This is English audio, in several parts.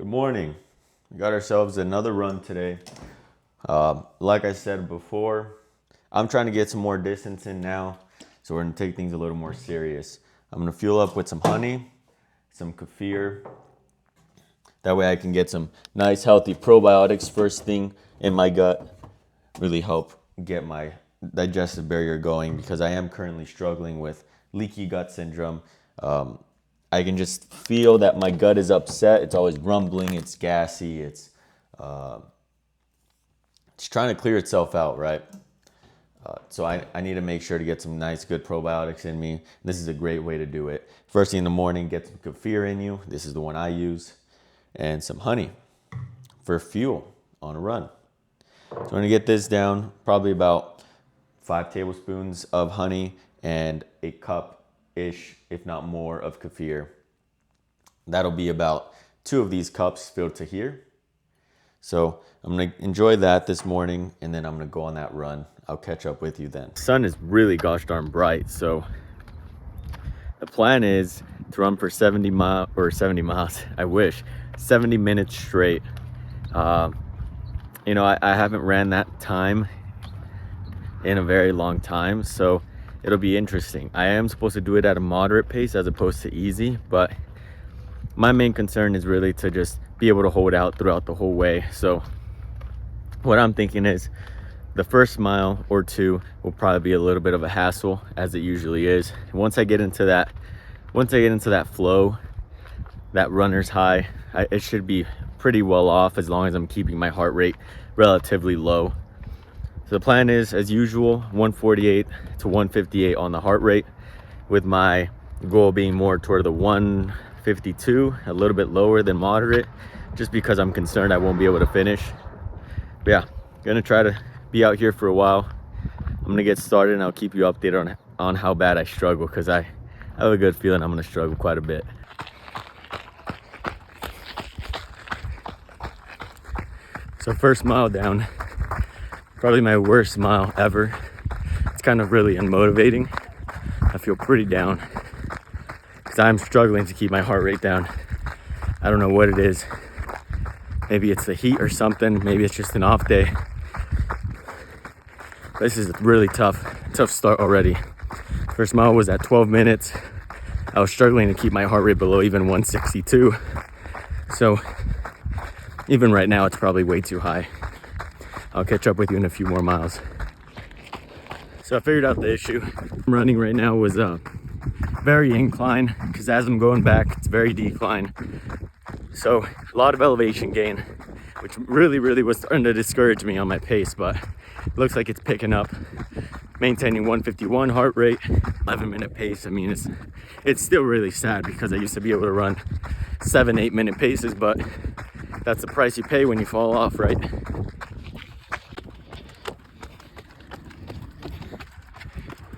Good morning. We got ourselves another run today. Like I said before, I'm trying to get some more distance in now, so we're gonna take things a little more serious. I'm gonna fuel up with some honey, some kefir. That way I can get some nice healthy probiotics first thing in my gut. Really help get my digestive barrier going because I am currently struggling with leaky gut syndrome. I can just feel that my gut is upset. It's always rumbling. It's gassy. It's trying to clear itself out, right? So I need to make sure to get some nice, good probiotics in me. This is a great way to do it. First thing in the morning, get some kefir in you. This is the one I use. And some honey for fuel on a run. So I'm going to get this down, probably about 5 tablespoons of honey and a cup-ish, if not more, of kefir. That'll be about 2 of these cups filled to here. So I'm going to enjoy that this morning, and then I'm going to go on that run. I'll catch up with you then. The sun is really gosh darn bright, so the plan is to run for 70 miles, I wish, 70 minutes straight. You know, I haven't ran that time in a very long time, so it'll be interesting. I am supposed to do it at a moderate pace as opposed to easy, but my main concern is really to just be able to hold out throughout the whole way. So what I'm thinking is the first mile or 2 will probably be a little bit of a hassle, as it usually is. Once I get into that flow, that runner's high, it should be pretty well off as long as I'm keeping my heart rate relatively low. So the plan is, as usual, 148 to 158 on the heart rate, with my goal being more toward the 152, a little bit lower than moderate, just because I'm concerned I won't be able to finish. But yeah, gonna try to be out here for a while. I'm gonna get started and I'll keep you updated on how bad I struggle, because I have a good feeling I'm gonna struggle quite a bit. So first mile down, probably my worst mile ever. It's kind of really unmotivating. I feel pretty down because I'm struggling to keep my heart rate down. I don't know what it is. Maybe it's the heat or something. Maybe it's just an off day. This is a really tough start already. First mile was at 12 minutes. I was struggling to keep my heart rate below even 162. So even right now, it's probably way too high. I'll catch up with you in a few more miles. So I figured out the issue. I'm running right now was very incline, because as I'm going back, it's very decline. So a lot of elevation gain, which really was starting to discourage me on my pace, but it looks like it's picking up. Maintaining 151 heart rate, 11-minute pace. I mean, it's still really sad because I used to be able to run 7-8 minute paces, but that's the price you pay when you fall off, right?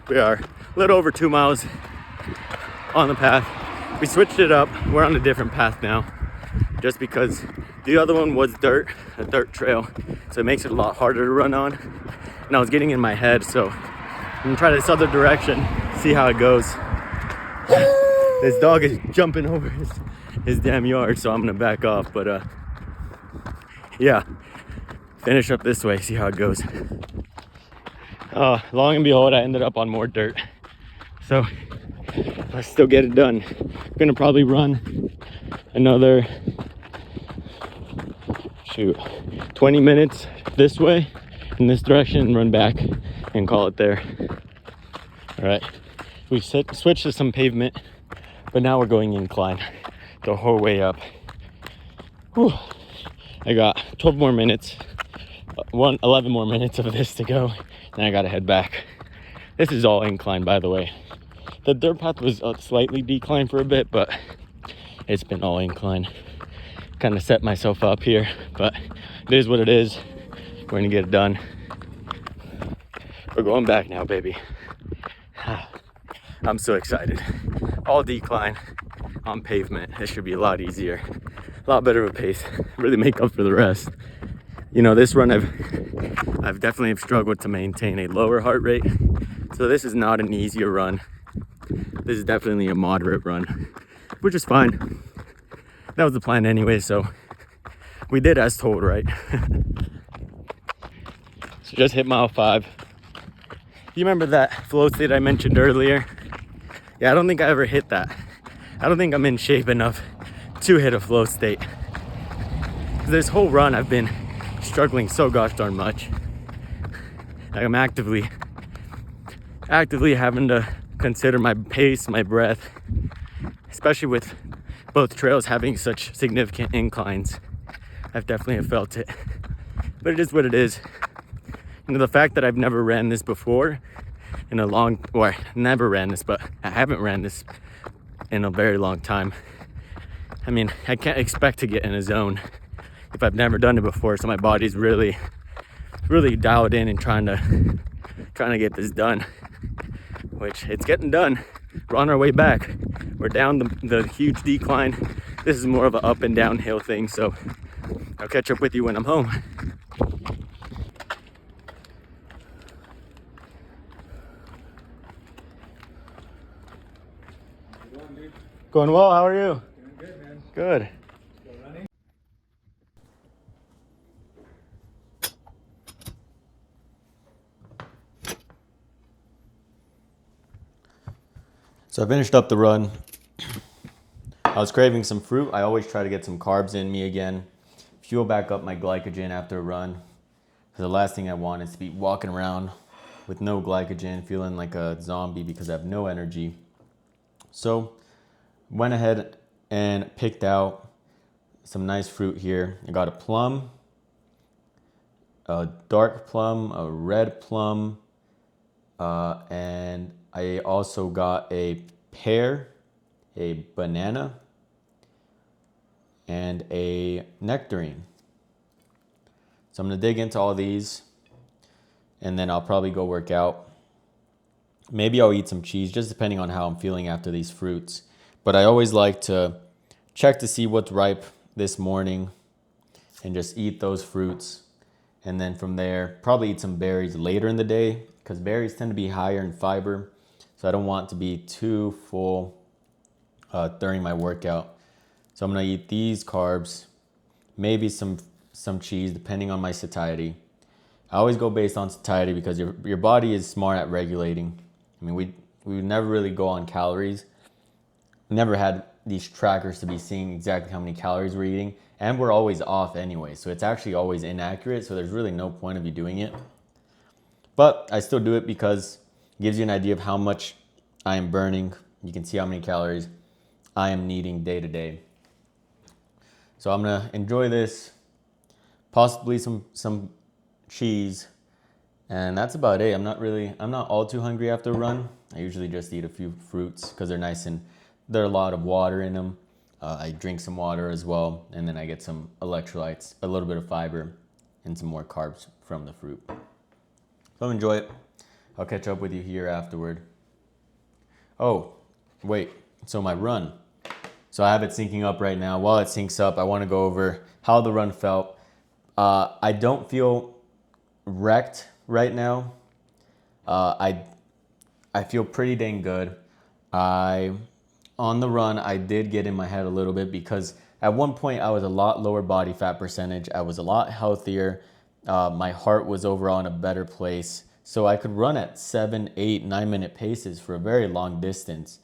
We are a little over 2 miles on the path. We switched it up. We're on a different path now, just because the other one was a dirt trail, so it makes it a lot harder to run on. And I was getting in my head, so I'm gonna try this other direction, see how it goes. This dog is jumping over his damn yard, so I'm gonna back off. But yeah, finish up this way, see how it goes. Long and behold, I ended up on more dirt, so let's still get it done. I'm gonna probably run another 20 minutes this way in this direction and run back and call it there. All right, we switched to some pavement, but now we're going incline the whole way up. Whew. I got 12 more minutes, 11 more minutes of this to go, and I gotta head back. This is all incline, by the way. The dirt path was slightly declined for a bit, but it's been all incline. Kind of set myself up here, but it is what it is. We're gonna get it done. We're going back now, baby. I'm so excited. All decline on pavement. It should be a lot easier, a lot better of a pace. Really make up for the rest. You know, this run I've definitely struggled to maintain a lower heart rate. So this is not an easier run. This is definitely a moderate run, which is fine. That was the plan anyway, so We did as told, right? So just hit mile 5. You remember that flow state I mentioned earlier? Yeah, I don't think I ever hit that. I don't think I'm in shape enough to hit a flow state. This whole run I've been struggling so gosh darn much. Like I'm actively having to consider my pace, my breath, especially with both trails having such significant inclines. I've definitely felt it, but it is what it is. You know, the fact that I've never ran this before in a long, or never ran this, but I haven't ran this in a very long time. I mean, I can't expect to get in a zone if I've never done it before. So my body's really dialed in and trying to get this done, which it's getting done. We're on our way back. We're down the huge decline. This is more of an up and downhill thing. So I'll catch up with you when I'm home. Going well, how are you? Doing good, man. Good. Still running? So I finished up the run. I was craving some fruit. I always try to get some carbs in me again. Fuel back up my glycogen after a run. The last thing I want is to be walking around with no glycogen, feeling like a zombie because I have no energy. So went ahead and picked out some nice fruit here. I got a plum, a dark plum, a red plum, and I also got a pear, a banana, and a nectarine. So I'm gonna dig into all these and then I'll probably go work out. Maybe I'll eat some cheese, just depending on how I'm feeling after these fruits. But I always like to check to see what's ripe this morning and just eat those fruits. And then from there, probably eat some berries later in the day because berries tend to be higher in fiber. So I don't want to be too full during my workout. So I'm gonna eat these carbs, maybe some cheese, depending on my satiety. I always go based on satiety because your body is smart at regulating. I mean, we never really go on calories. Never had these trackers to be seeing exactly how many calories we're eating, and we're always off anyway. So it's actually always inaccurate. So there's really no point of you doing it. But I still do it because it gives you an idea of how much I am burning. You can see how many calories I am needing day to day. So I'm gonna enjoy this, possibly some cheese, and that's about it. I'm not all too hungry after a run. I usually just eat a few fruits because they're nice and there are a lot of water in them. I drink some water as well, and then I get some electrolytes, a little bit of fiber, and some more carbs from the fruit. So enjoy it. I'll catch up with you here afterward. Oh, wait, so my run. So I have it syncing up right now. While it syncs up, I want to go over how the run felt. I don't feel wrecked right now. I feel pretty dang good. On the run, I did get in my head a little bit because at one point I was a lot lower body fat percentage. I was a lot healthier. My heart was overall in a better place. So I could run at 7, 8, 9-minute paces for a very long distance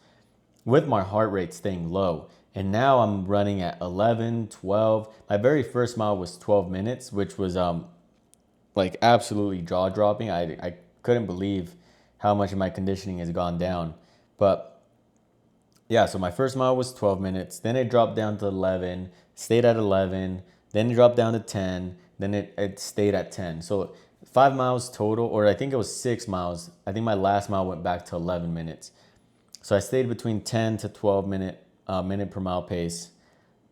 with my heart rate staying low. And now I'm running at 11, 12. My very first mile was 12 minutes, which was like absolutely jaw dropping. I couldn't believe how much of my conditioning has gone down. But yeah, so my first mile was 12 minutes. Then it dropped down to 11, stayed at 11. Then it dropped down to 10. Then it stayed at 10. So 5 miles total, or I think it was 6 miles. I think my last mile went back to 11 minutes. So I stayed between 10 to 12 minute per mile pace.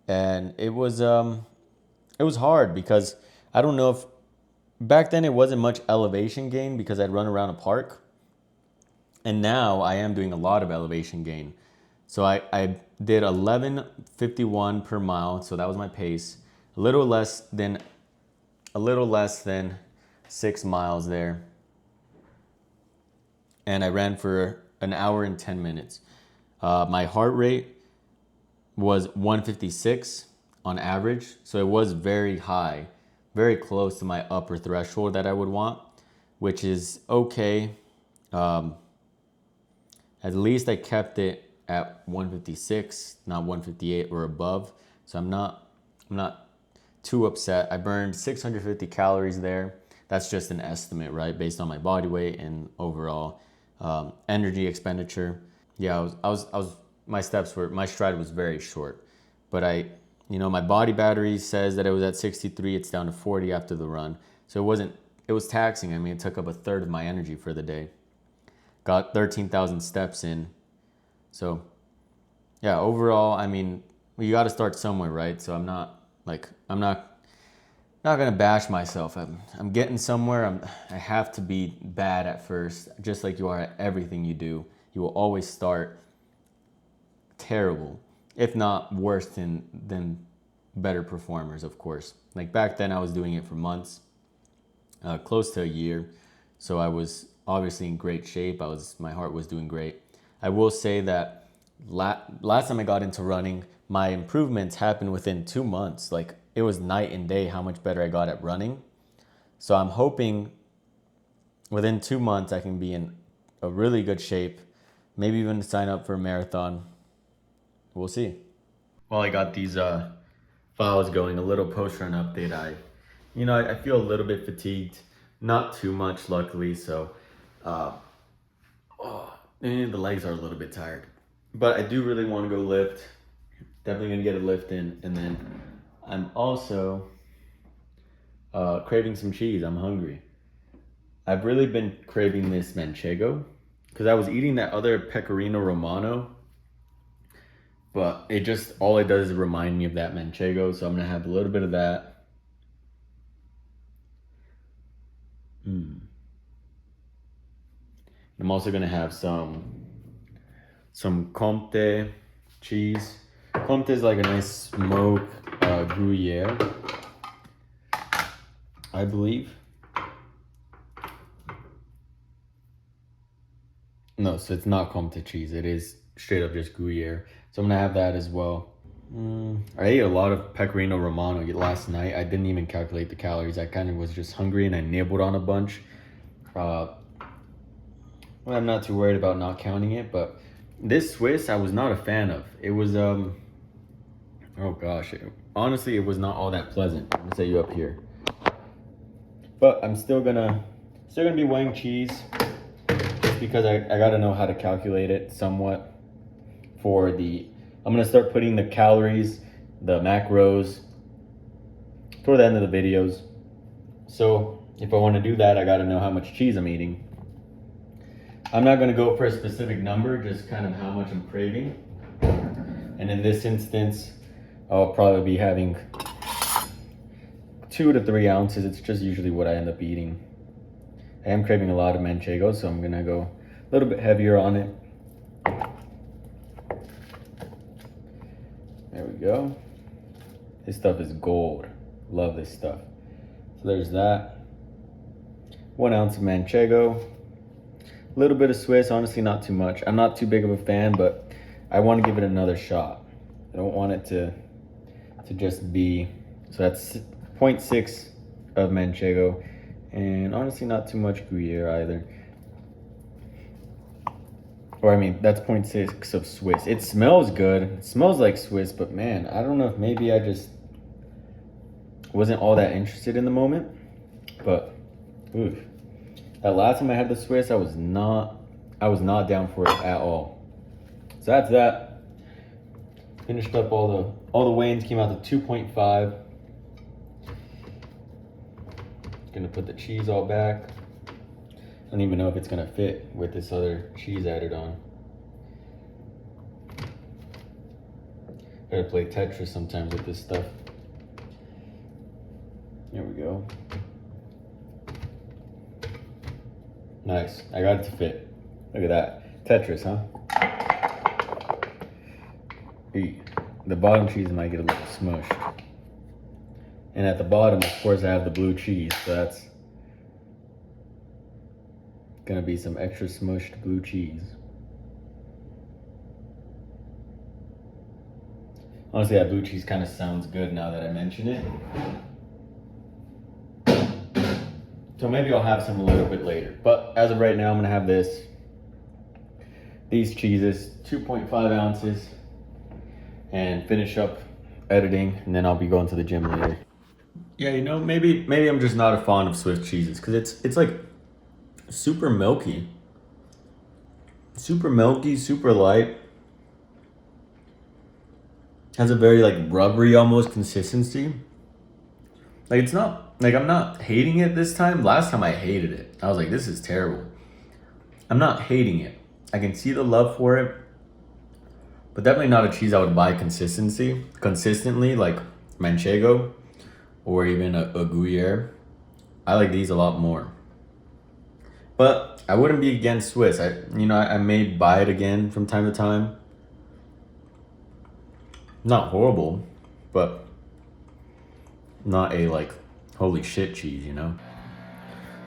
And it was hard because I don't know if back then it wasn't much elevation gain because I'd run around a park. And now I am doing a lot of elevation gain. So I did 11:51 per mile, so that was my pace. A little less than 6 miles there. And I ran for an hour and 10 minutes. My heart rate was 156 on average. So it was very high, very close to my upper threshold that I would want, which is okay. At least I kept it at 156, not 158 or above. So I'm not too upset. I burned 650 calories there. That's just an estimate, right? Based on my body weight and overall energy expenditure. Yeah, my stride was very short, but my body battery says that it was at 63. It's down to 40 after the run. So it was taxing. I mean, it took up a third of my energy for the day. Got 13,000 steps in. So yeah, overall, I mean, you got to start somewhere, right? So I'm not gonna bash myself. I'm getting somewhere. I have to be bad at first, just like you are at everything you do. You will always start terrible, if not worse than better performers, of course. Like back then, I was doing it for months, close to a year. So I was obviously in great shape. My heart was doing great. I will say that last time I got into running, my improvements happened within 2 months. Like it was night and day how much better I got at running. So I'm hoping within 2 months I can be in a really good shape, maybe even sign up for a marathon. We'll see. While I got these files going, a little post-run update. I feel a little bit fatigued, not too much, luckily. So, the legs are a little bit tired, but I do really want to go lift. Definitely gonna get a lift in, and then I'm also craving some cheese. I'm hungry. I've really been craving this manchego because I was eating that other pecorino romano, but all it does is remind me of that manchego. So I'm gonna have a little bit of that. I'm also gonna have some Comte cheese. Comte is like a nice smoked Gruyere, I believe. No, so it's not Comte cheese. It is straight up just Gruyere. So I'm gonna have that as well. I ate a lot of pecorino romano last night. I didn't even calculate the calories. I kind of was just hungry and I nibbled on a bunch. Well, I'm not too worried about not counting it, but this Swiss I was not a fan of. It was oh gosh, honestly it was not all that pleasant. I'm gonna set you up here, but I'm still gonna be weighing cheese just because I gotta know how to calculate it somewhat. I'm gonna start putting the calories, the macros toward the end of the videos. So if I want to do that, I gotta know how much cheese I'm eating. I'm not gonna go for a specific number, just kind of how much I'm craving. And in this instance, I'll probably be having 2 to 3 ounces. It's just usually what I end up eating. I am craving a lot of manchego, so I'm gonna go a little bit heavier on it. There we go. This stuff is gold. Love this stuff. So there's that. 1 ounce of manchego. A little bit of Swiss, honestly not too much. I'm not too big of a fan, but I want to give it another shot. I don't want it to just be, so that's 0.6 of manchego, and honestly not too much Gruyere either. Or I mean, that's 0.6 of Swiss. It smells good. It smells like Swiss, but man, I don't know if maybe I just wasn't all that interested in the moment. But oof. That last time I had the Swiss, I was not down for it at all. So that's that. Finished up all the weigh-ins, came out to 2.5. Gonna put the cheese all back. I don't even know if it's gonna fit with this other cheese added on. Gotta play Tetris sometimes with this stuff. There we go. Nice, I got it to fit. Look at that, Tetris, huh? The bottom cheese might get a little smushed. And at the bottom, of course, I have the blue cheese, so that's gonna be some extra smushed blue cheese. Honestly, that blue cheese kind of sounds good now that I mention it. So maybe I'll have some a little bit later. But as of right now, I'm gonna have these cheeses, 2.5 ounces, and finish up editing, and then I'll be going to the gym later. Yeah, you know, maybe I'm just not a fan of Swiss cheeses because it's like super milky, super light. Has a very like rubbery almost consistency. Like it's not like I'm not hating it this time. Last time I hated it. I was like, this is terrible. I'm not hating it. I can see the love for it, but definitely not a cheese I would buy consistently like Manchego or even a Gruyere. I like these a lot more. But I wouldn't be against Swiss. I may buy it again from time to time. Not horrible, but not a like holy shit cheese, you know?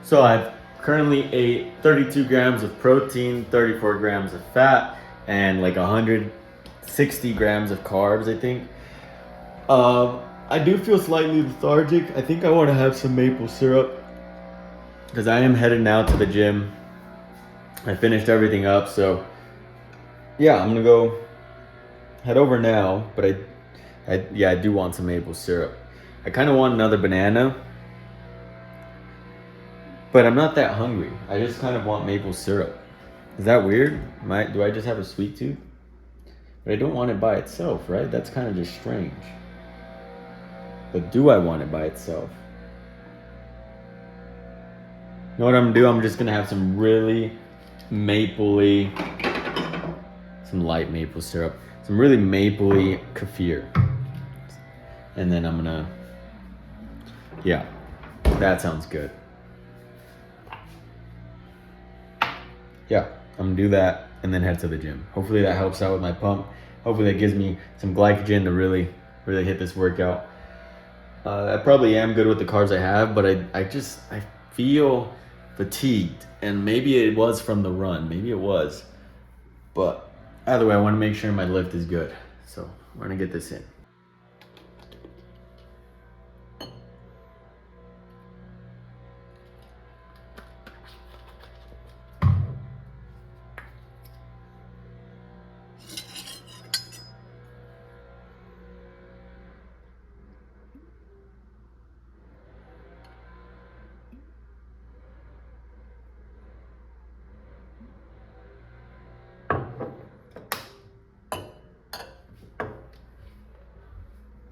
So I've currently ate 32 grams of protein, 34 grams of fat, and like 160 grams of carbs, I think. I do feel slightly lethargic. I think I want to have some maple syrup because I am headed now to the gym. I finished everything up, so yeah, I'm gonna go head over now. But I do want some maple syrup. I kind of want another banana, but I'm not that hungry. I just kind of want maple syrup. Is that weird? Do I just have a sweet tooth? But I don't want it by itself, right? That's kind of just strange. But do I want it by itself? You know what I'm gonna do? I'm just gonna have some really some light maple syrup, some really mapley kefir. And then I'm gonna, yeah, that sounds good. Yeah, I'm gonna do that and then head to the gym. Hopefully that helps out with my pump. Hopefully that gives me some glycogen to really hit this workout. I probably am good with the carbs I have, but I feel fatigued, and maybe it was from the run. Maybe it was, but either way, I want to make sure my lift is good. So we're gonna get this in.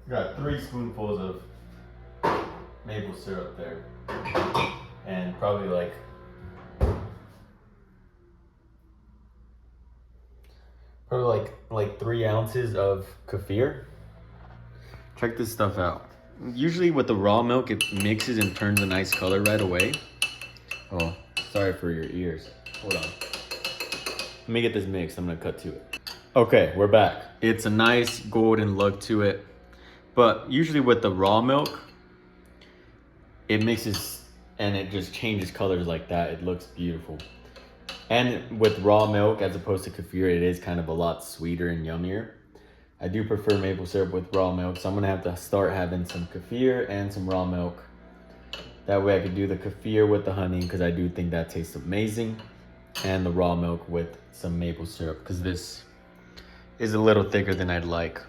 Got 3 spoonfuls of maple syrup there, and probably like 3 ounces of kefir. Check this stuff out. Usually with the raw milk, it mixes and turns a nice color right away. Oh, sorry for your ears. Hold on. Let me get this mixed. I'm gonna cut to it. Okay, we're back. It's a nice golden look to it. But usually with the raw milk, it mixes and it just changes colors like that. It looks beautiful. And with raw milk, as opposed to kefir, it is kind of a lot sweeter and yummier. I do prefer maple syrup with raw milk, so I'm gonna have to start having some kefir and some raw milk. That way I could do the kefir with the honey, because I do think that tastes amazing, and the raw milk with some maple syrup, because this is a little thicker than I'd like.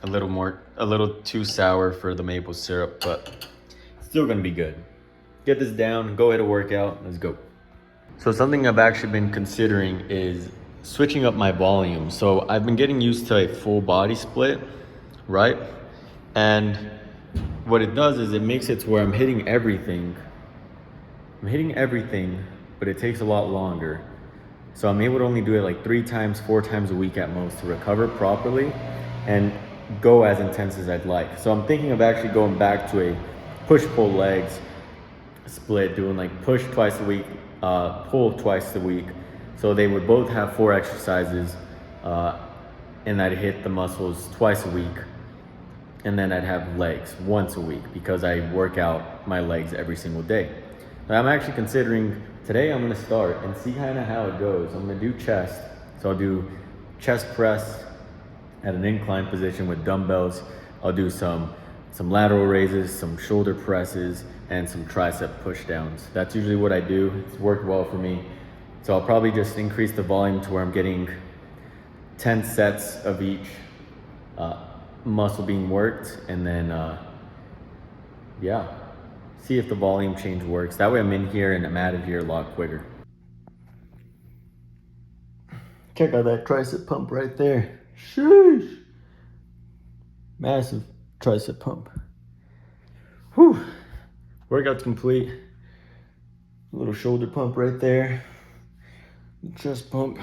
A little too sour for the maple syrup, but still gonna be good. Get this down, go hit a workout, let's go. So something I've actually been considering is switching up my volume. So I've been getting used to a full body split, right? And what it does is it makes it to where I'm hitting everything, but it takes a lot longer. So I'm able to only do it like 3 times, 4 times a week at most to recover properly and go as intense as I'd like. So I'm thinking of actually going back to a push-pull legs split, doing like push twice a week, pull twice a week. So they would both have 4 exercises, and I'd hit the muscles twice a week. And then I'd have legs once a week because I work out my legs every single day. But I'm actually considering, today I'm gonna start and see kind of how it goes. I'm gonna do chest. So I'll do chest press at an incline position with dumbbells. I'll do some lateral raises, some shoulder presses, and some tricep push downs. That's usually what I do. It's worked well for me. So I'll probably just increase the volume to where I'm getting 10 sets of each muscle being worked, and then yeah, see if the volume change works. That way I'm in here and I'm out of here a lot quicker. Check out that tricep pump right there. Sheesh. Massive tricep pump. Whew. Workout's complete. A little shoulder pump right there. Chest pump.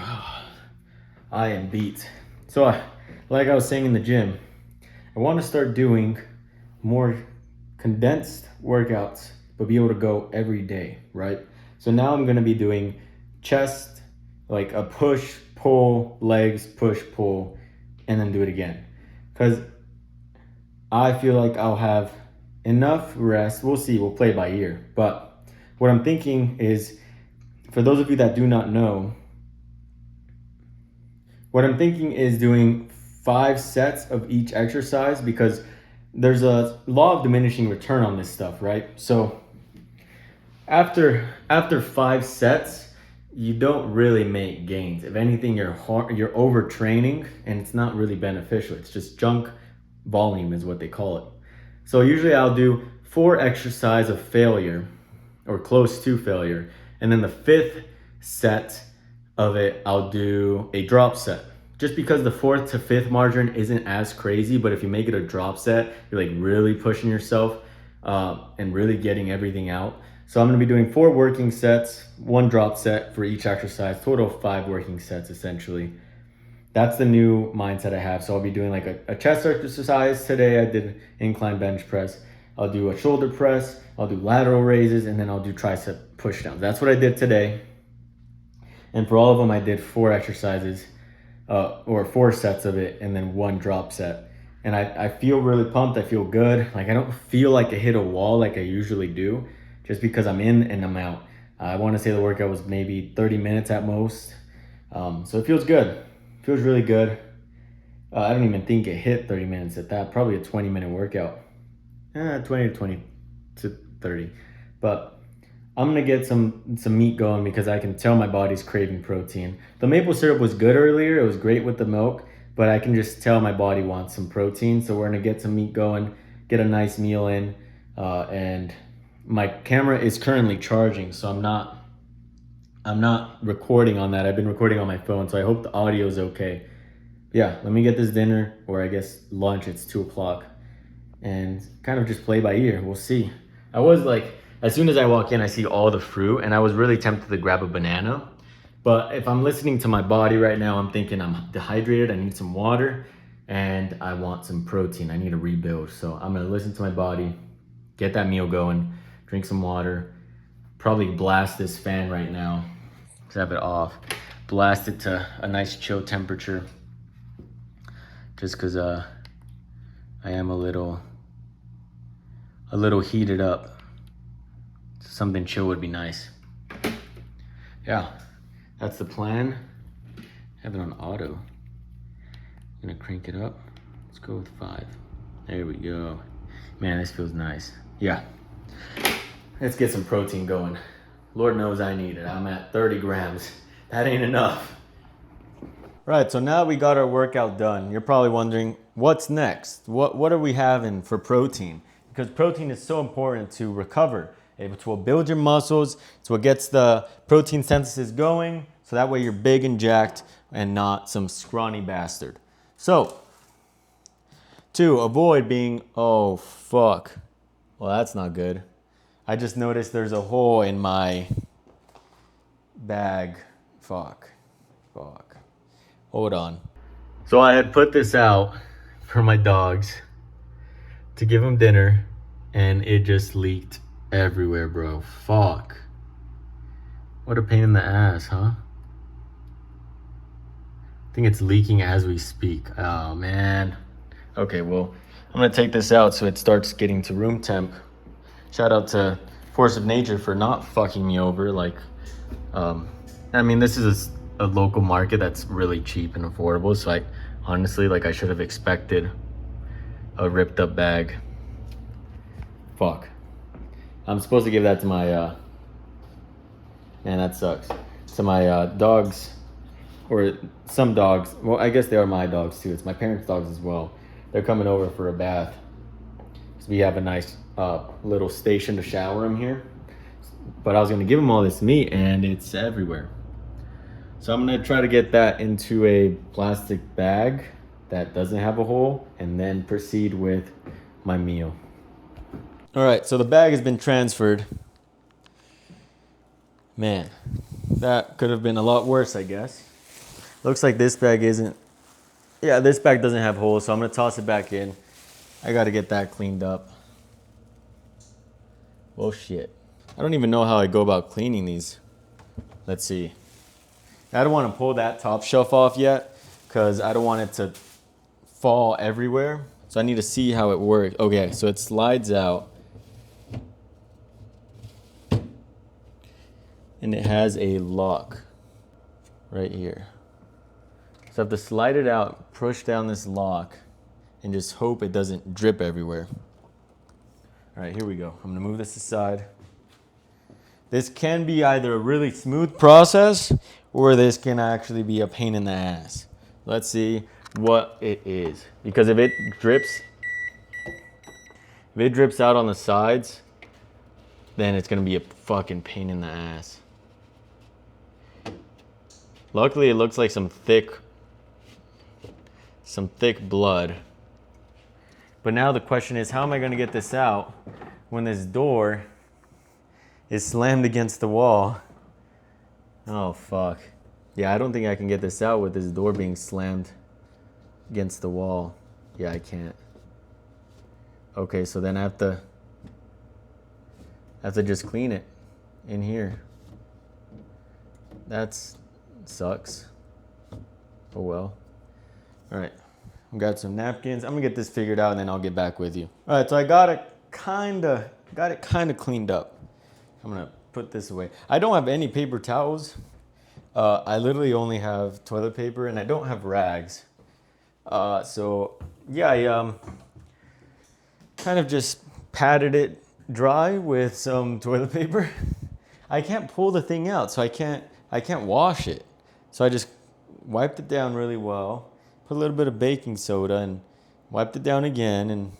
I am beat. So like I was saying in the gym, I want to start doing more condensed workouts, but be able to go every day, right? So now I'm going to be doing chest, like a push, pull, legs, push, pull, and then do it again. Because I feel like I'll have enough rest. We'll see, we'll play by ear. But what I'm thinking is, for those of you that do not know, what I'm thinking is doing 5 sets of each exercise, because there's a law of diminishing return on this stuff, right? So after 5 sets, you don't really make gains. If anything, you're overtraining, and it's not really beneficial. It's just junk volume is what they call it. So usually I'll do 4 exercises of failure or close to failure, and then the 5th set of it I'll do a drop set, just because the 4th to 5th margin isn't as crazy. But if you make it a drop set, you're like really pushing yourself and really getting everything out. So I'm going to be doing 4 working sets, 1 drop set for each exercise, total of 5 working sets essentially. That's the new mindset I have. So I'll be doing like a chest exercise today. I did incline bench press. I'll do a shoulder press, I'll do lateral raises, and then I'll do tricep push downs. That's what I did today. And for all of them, I did 4 exercises or 4 sets of it, and then 1 drop set. And I feel really pumped. I feel good. Like I don't feel like I hit a wall like I usually do, just because I'm in and I'm out. I want to say the workout was maybe 30 minutes at most. So it feels good. It feels really good. I don't even think it hit 30 minutes at that. Probably a 20-minute workout. 20 to 30. But I'm gonna get some meat going, because I can tell my body's craving protein. The maple syrup was good earlier. It was great with the milk, but I can just tell my body wants some protein. So we're gonna get some meat going, get a nice meal in, and my camera is currently charging, so I'm not recording on that. I've been recording on my phone, so I hope the audio is okay. Yeah, let me get this dinner, or I guess lunch. It's 2 o'clock, and kind of just play by ear. We'll see. I was like, as soon as I walk in, I see all the fruit, and I was really tempted to grab a banana. But if I'm listening to my body right now, I'm thinking I'm dehydrated, I need some water, and I want some protein. I need to rebuild. So I'm gonna listen to my body, get that meal going, drink some water, probably blast this fan right now. Let's have it off. Blast it to a nice chill temperature, just because I am a little heated up. Something chill would be nice. Yeah, that's the plan. Have it on auto. I'm gonna crank it up. Let's go with 5. There we go. Man, this feels nice. Yeah, let's get some protein going. Lord knows I need it. I'm at 30 grams. That ain't enough. Right, so now we got our workout done. You're probably wondering, what's next? What are we having for protein? Because protein is so important to recover. It's what builds your muscles. It's what gets the protein synthesis going. So that way you're big and jacked and not some scrawny bastard. So, to avoid being, oh fuck. Well, that's not good. I just noticed there's a hole in my bag. Fuck. Hold on. So I had put this out for my dogs to give them dinner, and it just leaked everywhere, bro. Fuck. What a pain in the ass, huh? I think it's leaking as we speak. Oh, man. Okay, well, I'm gonna take this out so it starts getting to room temp. Shout out to Force of Nature for not fucking me over. Like, I mean, this is a local market that's really cheap and affordable, so I Honestly, like I should have expected a ripped up bag. Fuck. I'm supposed to give that to my, man, that sucks. To my dogs, or some dogs. Well, I guess they are my dogs too. It's my parents' dogs as well. They're coming over for a bath. So we have a nice little station to shower them here. But I was gonna give them all this meat and it's everywhere. So I'm gonna try to get that into a plastic bag that doesn't have a hole and then proceed with my meal. All right, so the bag has been transferred. Man, that could have been a lot worse, I guess. Looks like this bag isn't, yeah, this bag doesn't have holes, so I'm gonna toss it back in. I gotta get that cleaned up. Well, shit. I don't even know how I go about cleaning these. Let's see. I don't want to pull that top shelf off yet because I don't want it to fall everywhere. So I need to see how it works. Okay, so it slides out. And it has a lock right here. So I have to slide it out, push down this lock, and just hope it doesn't drip everywhere. All right, here we go. I'm gonna move this aside. This can be either a really smooth process or this can actually be a pain in the ass. Let's see what it is. Because if it drips out on the sides, then it's gonna be a fucking pain in the ass. Luckily, it looks like some thick blood. But now the question is, how am I gonna get this out when this door is slammed against the wall? Oh, fuck. Yeah, I don't think I can get this out with this door being slammed against the wall. Yeah, I can't. Okay, so then I have to just clean it in here. That sucks. Oh well. All right, I've got some napkins. I'm gonna get this figured out and then I'll get back with you. All right, so I got it kinda cleaned up. I'm gonna put this away. I don't have any paper towels. I literally only have toilet paper and I don't have rags. So yeah, I kind of just patted it dry with some toilet paper. I can't pull the thing out, so I can't wash it. So I just wiped it down really well, put a little bit of baking soda and wiped it down again, and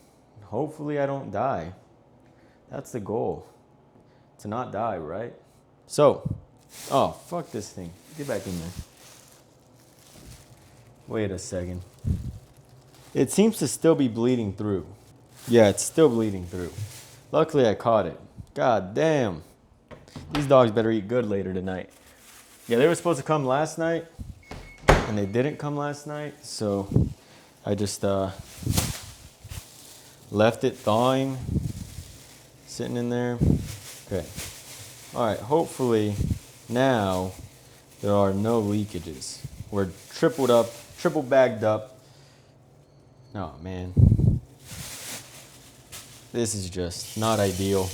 hopefully I don't die. That's the goal. To not die, right? So, oh, fuck this thing. Get back in there. Wait a second. It seems to still be bleeding through. Yeah, it's still bleeding through. Luckily, I caught it. God damn. These dogs better eat good later tonight. Yeah, they were supposed to come last night, and they didn't come last night, so I just left it thawing, sitting in there. Okay. All right, hopefully now there are no leakages. We're triple bagged up. Oh, man. This is just not ideal.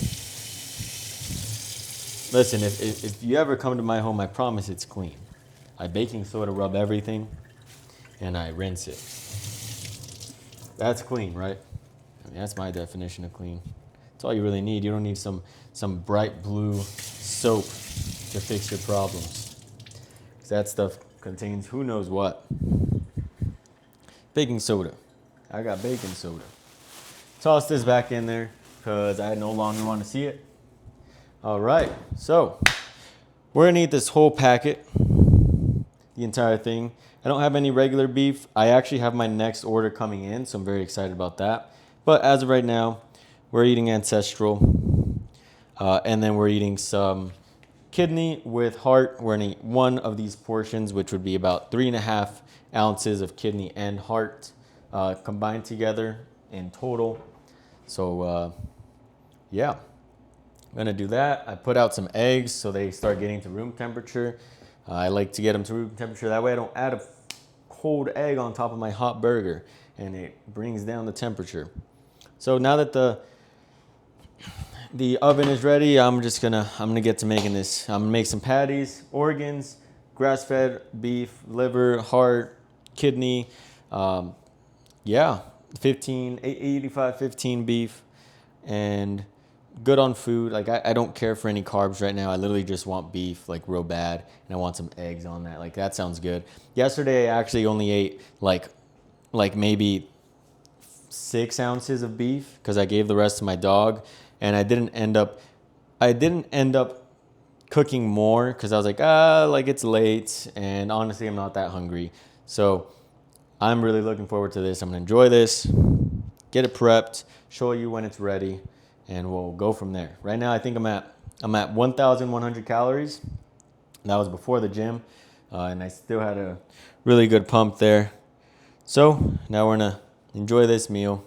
Listen, if you ever come to my home, I promise it's clean. I baking soda rub everything, and I rinse it. That's clean, right? I mean, that's my definition of clean. That's all you really need. You don't need some bright blue soap to fix your problems. 'Cause that stuff contains who knows what. Baking soda. I got baking soda. Toss this back in there because I no longer want to see it. All right, so we're gonna eat this whole packet, the entire thing. I don't have any regular beef. I actually have my next order coming in, so I'm very excited about that. But as of right now, we're eating ancestral, and then we're eating some kidney with heart. We're gonna eat one of these portions, which would be about 3.5 ounces of kidney and heart combined together in total. So yeah, I'm gonna do that. I put out some eggs so they start getting to room temperature. I like to get them to room temperature. That way I don't add a cold egg on top of my hot burger and it brings down the temperature. So now that the oven is ready, I'm gonna get to making this. I'm gonna make some patties, organs, grass-fed beef, liver, heart, kidney, Yeah, 15, 85, 15 beef, and good on food. Like I don't care for any carbs right now. I literally just want beef, like real bad, and I want some eggs on that. Like that sounds good. Yesterday I actually only ate like maybe 6 ounces of beef because I gave the rest to my dog, and I didn't end up cooking more because I was like it's late, and honestly I'm not that hungry. So I'm really looking forward to this. I'm gonna enjoy this, get it prepped, show you when it's ready, and we'll go from there. Right now I think I'm at 1,100 calories. That was before the gym, and I still had a really good pump there. So now we're gonna enjoy this meal,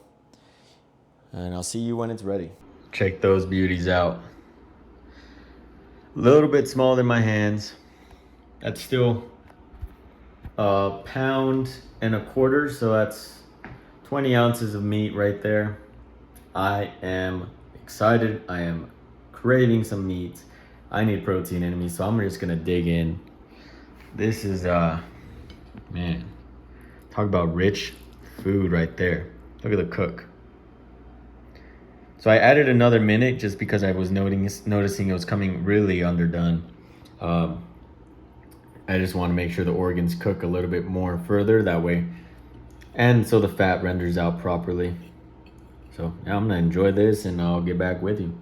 and I'll see you when it's ready. Check those beauties out. A little bit smaller than my hands. That's still a pound and a quarter, so that's 20 ounces of meat right there. I am excited. I am craving some meat. I need protein in me, so I'm just gonna dig in. This is man, talk about rich food right there. Look at the cook. So I added another minute just because I was noticing it was coming really underdone. I just want to make sure the organs cook a little bit more further that way, and so the fat renders out properly. So now I'm gonna enjoy this, and I'll get back with you.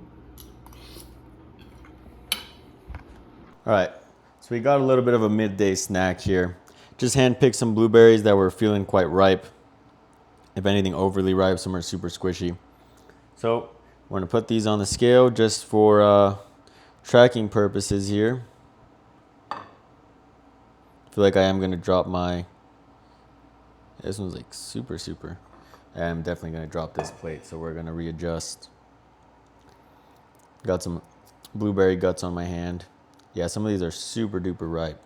All right, so we got a little bit of a midday snack here. Just handpicked some blueberries that were feeling quite ripe. If anything, overly ripe. Some are super squishy. So we're gonna put these on the scale just for tracking purposes here. I feel like I am gonna drop my. This one's like super. I'm definitely gonna drop this plate, so we're gonna readjust. Got some blueberry guts on my hand. Yeah, some of these are super duper ripe.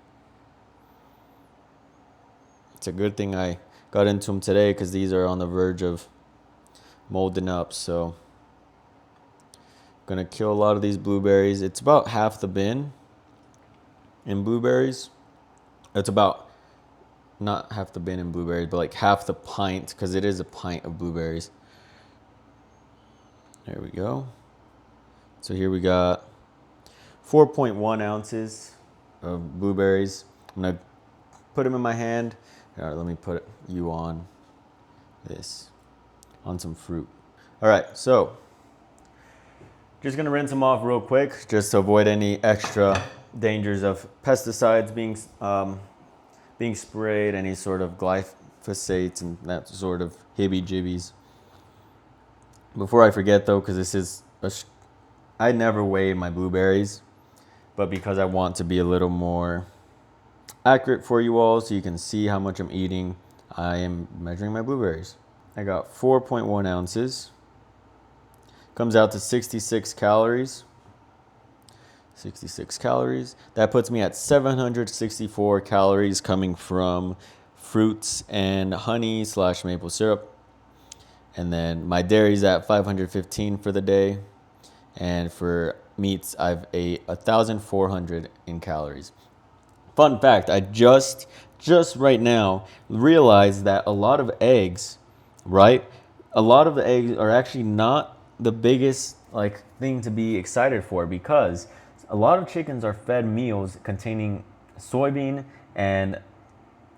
It's a good thing I got into them today because these are on the verge of molding up. So gonna kill a lot of these blueberries. It's about half the bin in blueberries. It's about not half the bin in blueberries, but like half the pint, because it is a pint of blueberries. There we go. So here we got 4.1 ounces of blueberries. I'm gonna put them in my hand. All right, let me put you on this, on some fruit. All right, so just gonna rinse them off real quick, just to avoid any extra dangers of pesticides being sprayed, any sort of glyphosates and that sort of hibby-jibbies. Before I forget though, because this is I never weigh my blueberries, but because I want to be a little more accurate for you all so you can see how much I'm eating, I am measuring my blueberries. I got 4.1 ounces. Comes out to 66 calories. 66 calories. That puts me at 764 calories coming from fruits and honey / maple syrup. And then my dairy's at 515 for the day. And for meats, I've ate 1,400 in calories. Fun fact, I just right now realized that a lot of eggs, right? A lot of the eggs are actually not the biggest thing to be excited for, because a lot of chickens are fed meals containing soybean and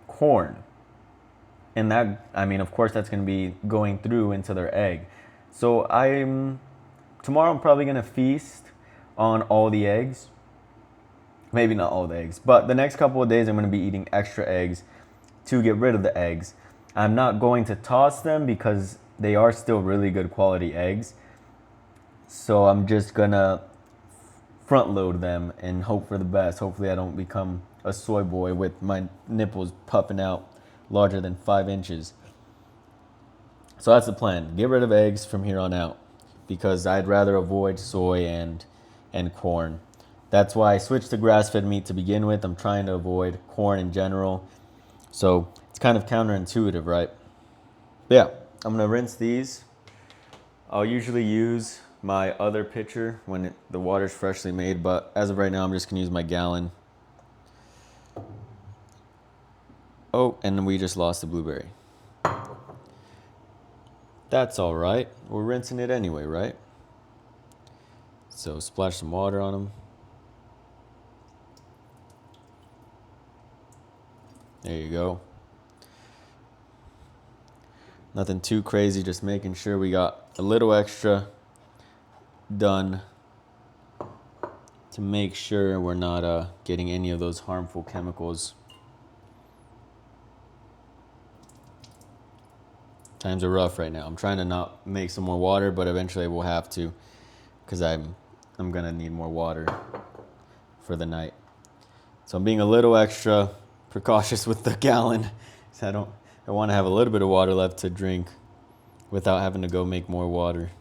corn. And that, I mean, of course, that's going to be going through into their egg. So tomorrow I'm probably going to feast on all the eggs. Maybe not all the eggs, but the next couple of days I'm going to be eating extra eggs to get rid of the eggs. I'm not going to toss them because they are still really good quality eggs. So I'm just going to front load them and hope for the best. Hopefully I don't become a soy boy with my nipples puffing out larger than 5 inches. So that's the plan. Get rid of eggs from here on out, because I'd rather avoid soy and corn. That's why I switched to grass-fed meat to begin with. I'm trying to avoid corn in general. So it's kind of counterintuitive, right? But yeah, I'm gonna rinse these. I'll usually use my other pitcher when the water's freshly made, but as of right now, I'm just gonna use my gallon. Oh, and we just lost the blueberry. That's all right. We're rinsing it anyway, right? So splash some water on them. There you go. Nothing too crazy, just making sure we got a little extra done to make sure we're not getting any of those harmful chemicals. Times are rough right now. I'm trying to not make some more water, but eventually we'll have to, because I'm gonna need more water for the night. So I'm being a little extra precautious with the gallon. So I want to have a little bit of water left to drink without having to go make more water.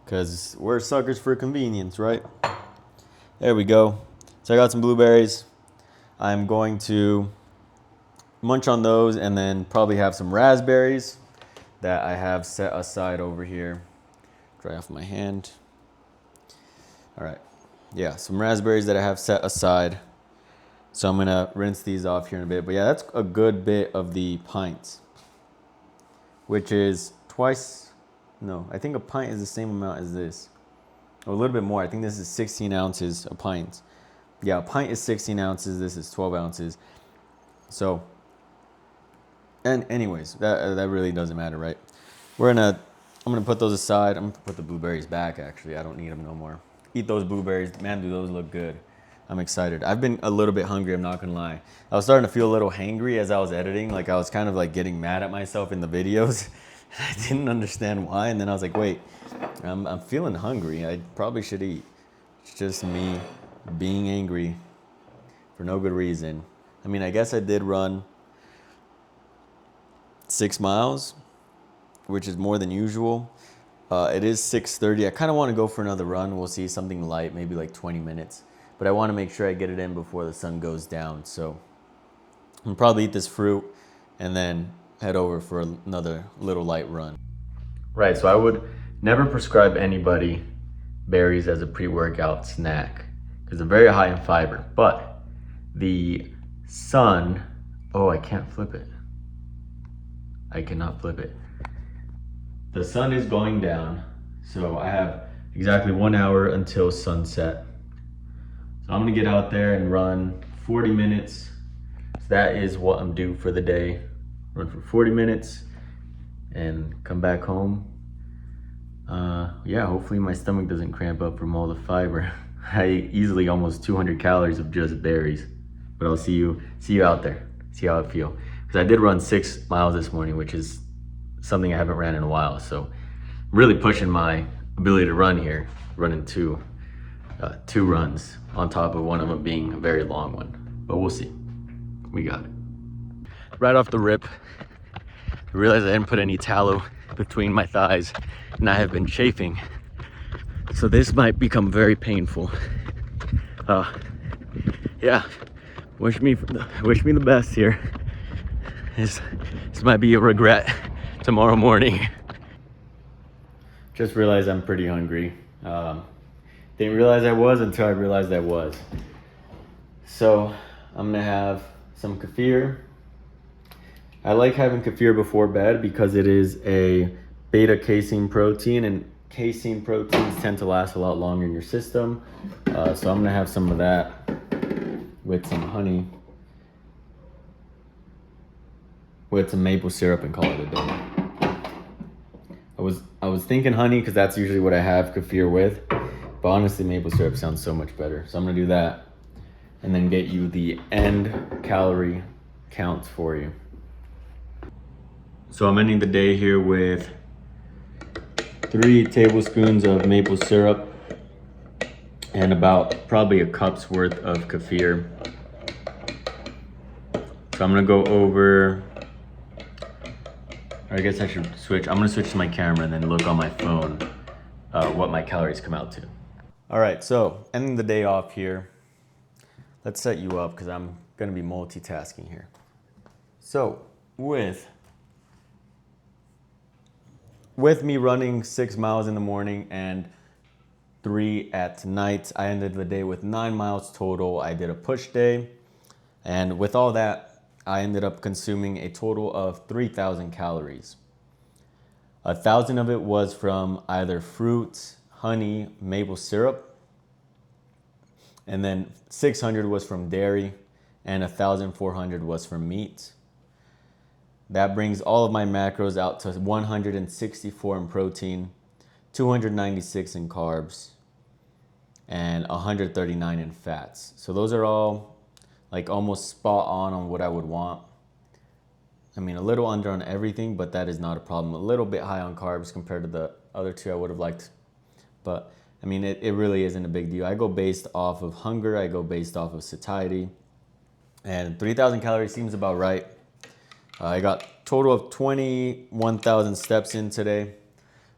Because we're suckers for convenience, right? There we go. So I got some blueberries. I'm going to munch on those and then probably have some raspberries that I have set aside over here. Dry off my hand. All right. Yeah, some raspberries that I have set aside. So I'm gonna rinse these off here in a bit. But yeah, that's a good bit of the pints, which is twice. No, I think a pint is the same amount as this, or a little bit more. I think this is 16 ounces a pint. Yeah, a pint is 16 ounces. This is 12 ounces. So, and anyways, that really doesn't matter, right? I'm gonna put those aside. I'm gonna put the blueberries back. Actually, I don't need them no more. Eat those blueberries, man. Do those look good? I'm excited. I've been a little bit hungry, I'm not gonna lie. I was starting to feel a little hangry as I was editing. Like I was kind of like getting mad at myself in the videos. I didn't understand why. And then I was like, wait, I'm feeling hungry. I probably should eat. It's just me being angry for no good reason. I mean, I guess I did run 6 miles, which is more than usual. It is 6:30. I kind of want to go for another run. We'll see, something light, maybe like 20 minutes. But I want to make sure I get it in before the sun goes down. So I'll probably eat this fruit and then head over for another little light run. Right, so I would never prescribe anybody berries as a pre-workout snack because they're very high in fiber. But the sun, oh, I can't flip it. I cannot flip it. The sun is going down, so I have exactly 1 hour until sunset. So I'm gonna get out there and run 40 minutes. So that is what I'm due for the day. Run for 40 minutes and come back home. Yeah, hopefully my stomach doesn't cramp up from all the fiber. I ate easily almost 200 calories of just berries. But I'll see you out there, see how I feel. Because I did run 6 miles this morning, which is something I haven't ran in a while. So really pushing my ability to run here, running two runs on top of one of them being a very long one. But we'll see. We got it. Right off the rip, I realized I didn't put any tallow between my thighs and I have been chafing. So this might become very painful. Yeah, wish me the best here. This might be a regret tomorrow morning. Just realized I'm pretty hungry. Didn't realize I was until I realized I was. So I'm gonna have some kefir. I like having kefir before bed because it is a beta casein protein, and casein proteins tend to last a lot longer in your system. So I'm gonna have some of that with some honey, with some maple syrup, and call it a day. I was thinking honey because that's usually what I have kefir with, but honestly maple syrup sounds so much better. So I'm gonna do that and then get you the end calorie counts for you. So I'm ending the day here with 3 tablespoons of maple syrup and about probably a cup's worth of kefir. So I'm gonna go over, or I guess I should switch. I'm gonna switch to my camera and then look on my phone what my calories come out to. All right, so ending the day off here. Let's set you up because I'm gonna be multitasking here. So with me running 6 miles in the morning and 3 at night, I ended the day with 9 miles total. I did a push day, and with all that, I ended up consuming a total of 3,000 calories. 1,000 of it was from either fruits, honey, maple syrup, and then 600 was from dairy, and 1,400 was from meat. That brings all of my macros out to 164 in protein, 296 in carbs, and 139 in fats. So those are all like almost spot on what I would want. I mean, a little under on everything, but that is not a problem. A little bit high on carbs compared to the other two I would have liked. But I mean, it really isn't a big deal. I go based off of hunger. I go based off of satiety. And 3,000 calories seems about right. I got total of 21,000 steps in today.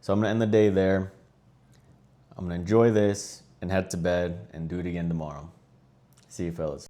So I'm going to end the day there. I'm going to enjoy this and head to bed and do it again tomorrow. See you fellas.